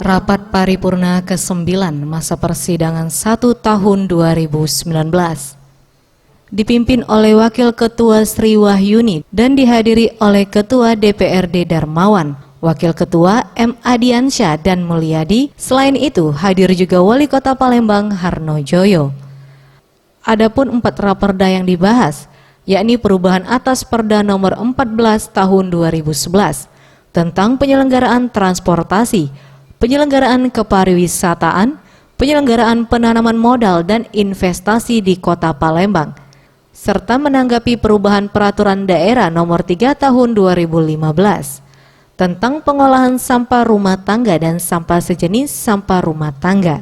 Rapat paripurna ke-9 masa persidangan 1 tahun 2019 dipimpin oleh Wakil Ketua Sri Wahyuni dan dihadiri oleh Ketua DPRD Darmawan, Wakil Ketua M. Adiansyah dan Mulyadi. Selain itu hadir juga Wali Kota Palembang Harno Joyo. Adapun 4 raperda yang dibahas, yakni perubahan atas Perda nomor 14 tahun 2011 tentang penyelenggaraan transportasi, penyelenggaraan kepariwisataan, penyelenggaraan penanaman modal dan investasi di Kota Palembang, serta menanggapi perubahan peraturan daerah nomor 3 tahun 2015 tentang pengolahan sampah rumah tangga dan sampah sejenis sampah rumah tangga.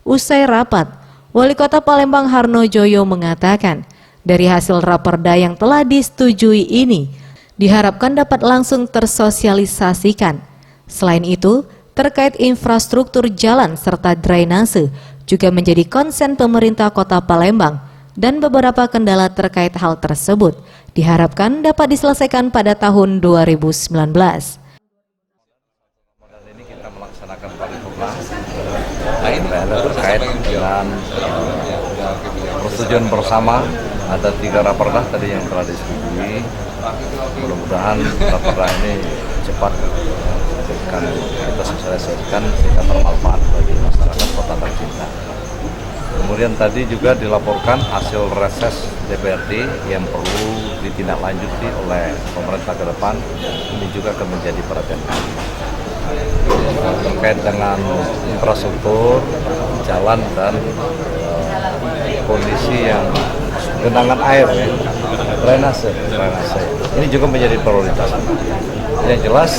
Usai rapat, Wali Kota Palembang Harno Joyo mengatakan, dari hasil raperda yang telah disetujui ini, diharapkan dapat langsung tersosialisasikan. Selain itu, terkait infrastruktur jalan serta drainase juga menjadi konsen pemerintah Kota Palembang dan beberapa kendala terkait hal tersebut diharapkan dapat diselesaikan pada tahun 2019. Ini kita melaksanakan paripurna terkait dengan persetujuan bersama. Ada 3 raperda tadi yang telah disetujui. Mudah-mudahan raperda ini cepat akan kita sosialisasikan sehingga bermanfaat bagi masyarakat Kota tercinta. Kemudian tadi juga dilaporkan hasil reses DPRD yang perlu ditindaklanjuti oleh pemerintah ke depan. Ini juga akan menjadi perhatian kami. Terkait dengan infrastruktur, jalan dan kondisi yang genangan air, drainase. Ini juga menjadi prioritas. Yang jelas,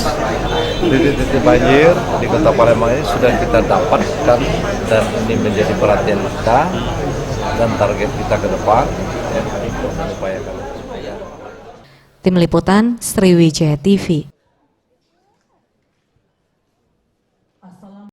titik-titik banjir di Kota Palembang ini sudah kita dapatkan dan ini menjadi perhatian kita dan target kita ke depan untuk mengupayakan. Tim Liputan Sriwijaya TV.